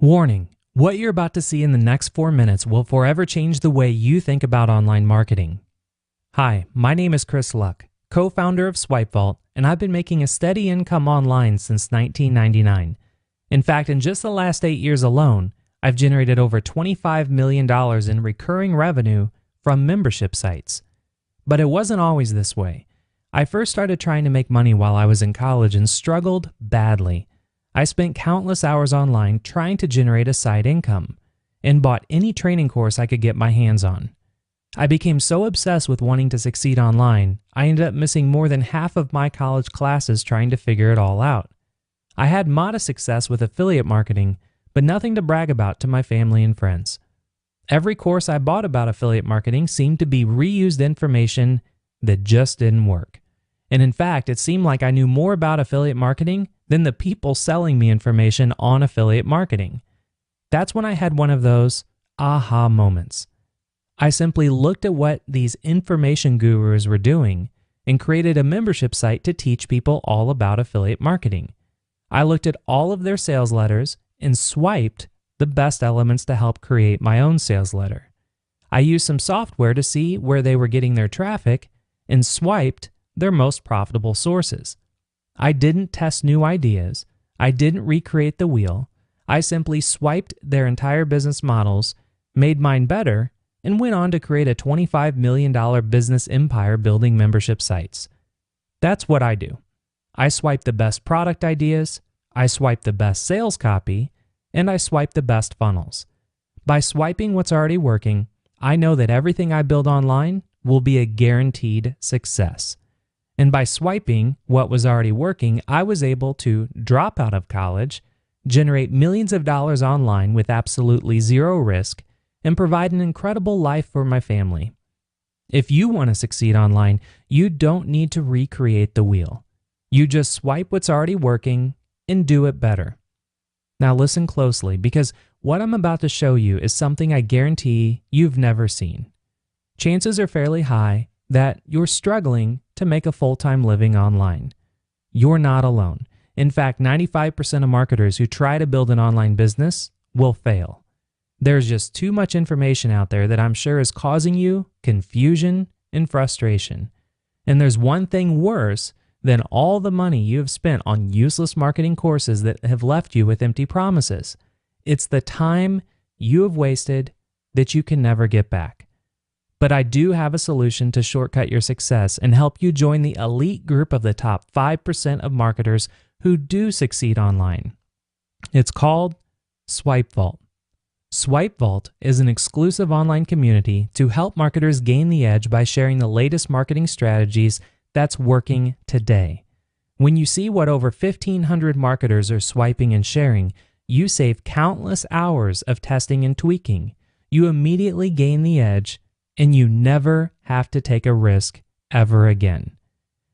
Warning: what you're about to see in the next 4 minutes will forever change the way you think about online marketing. Hi, my name is Chris Luck, co-founder of SwipeVault, and I've been making a steady income online since 1999. In fact, in just the last 8 years alone, I've generated over $25 million in recurring revenue from membership sites. But it wasn't always this way. I first started trying to make money while I was in college and struggled badly. I spent countless hours online trying to generate a side income and bought any training course I could get my hands on. I became so obsessed with wanting to succeed online, I ended up missing more than half of my college classes trying to figure it all out. I had modest success with affiliate marketing, but nothing to brag about to my family and friends. Every course I bought about affiliate marketing seemed to be reused information that just didn't work. And in fact, it seemed like I knew more about affiliate marketing than the people selling me information on affiliate marketing. That's when I had one of those aha moments. I simply looked at what these information gurus were doing and created a membership site to teach people all about affiliate marketing. I looked at all of their sales letters and swiped the best elements to help create my own sales letter. I used some software to see where they were getting their traffic and swiped their most profitable sources. I didn't test new ideas. I didn't recreate the wheel. I simply swiped their entire business models, made mine better, and went on to create a $25 million business empire building membership sites. That's what I do. I swipe the best product ideas, I swipe the best sales copy, and I swipe the best funnels. By swiping what's already working, I know that everything I build online will be a guaranteed success. And by swiping what was already working, I was able to drop out of college, generate millions of dollars online with absolutely zero risk, and provide an incredible life for my family. If you want to succeed online, you don't need to recreate the wheel. You just swipe what's already working and do it better. Now listen closely, because what I'm about to show you is something I guarantee you've never seen. Chances are fairly high that you're struggling to make a full-time living online. You're not alone. In fact, 95% of marketers who try to build an online business will fail. There's just too much information out there that I'm sure is causing you confusion and frustration. And there's one thing worse than all the money you have spent on useless marketing courses that have left you with empty promises. It's the time you have wasted that you can never get back. But I do have a solution to shortcut your success and help you join the elite group of the top 5% of marketers who do succeed online. It's called SwipeVault. SwipeVault is an exclusive online community to help marketers gain the edge by sharing the latest marketing strategies that's working today. When you see what over 1,500 marketers are swiping and sharing, you save countless hours of testing and tweaking. You immediately gain the edge, and you never have to take a risk ever again.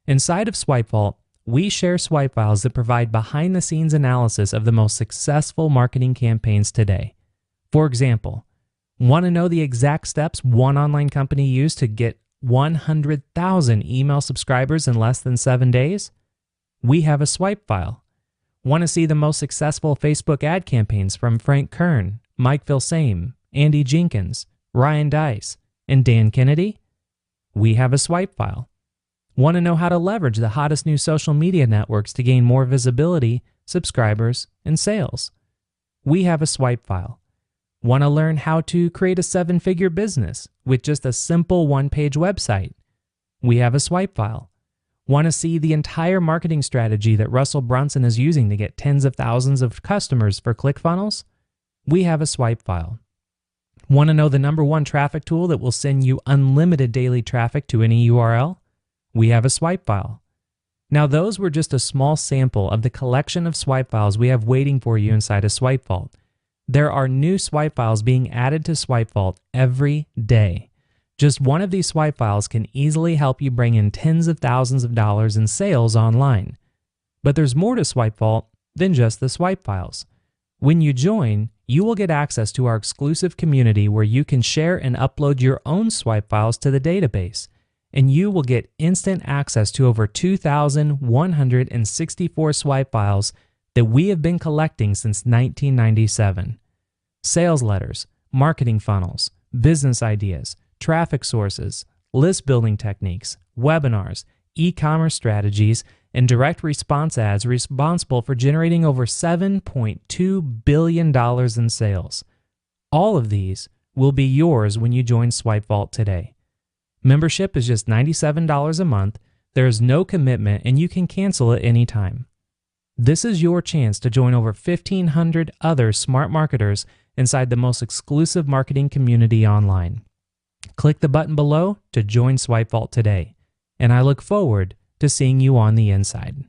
Inside of SwipeVault, we share swipe files that provide behind-the-scenes analysis of the most successful marketing campaigns today. For example, want to know the exact steps one online company used to get 100,000 email subscribers in less than 7 days? We have a swipe file. Want to see the most successful Facebook ad campaigns from Frank Kern, Mike Filsaime, Andy Jenkins, Ryan Deiss, and Dan Kennedy? We have a swipe file. Want to know how to leverage the hottest new social media networks to gain more visibility, subscribers, and sales? We have a swipe file. Want to learn how to create a 7-figure business with just a simple one-page website? We have a swipe file. Want to see the entire marketing strategy that Russell Brunson is using to get tens of thousands of customers for ClickFunnels? We have a swipe file. Want to know the #1 traffic tool that will send you unlimited daily traffic to any URL? We have a swipe file. Now, those were just a small sample of the collection of swipe files we have waiting for you inside of SwipeVault. There are new swipe files being added to SwipeVault every day. Just one of these swipe files can easily help you bring in tens of thousands of dollars in sales online. But there's more to SwipeVault than just the swipe files. When you join, you will get access to our exclusive community where you can share and upload your own swipe files to the database, and you will get instant access to over 2,164 swipe files that we have been collecting since 1997. Sales letters, marketing funnels, business ideas, traffic sources, list building techniques, webinars, e-commerce strategies, and direct response ads responsible for generating over $7.2 billion in sales. All of these will be yours when you join SwipeVault today. Membership is just $97 a month. There is no commitment and you can cancel at any time. This is your chance to join over 1,500 other smart marketers inside the most exclusive marketing community online. Click the button below to join SwipeVault today, and I look forward to seeing you on the inside.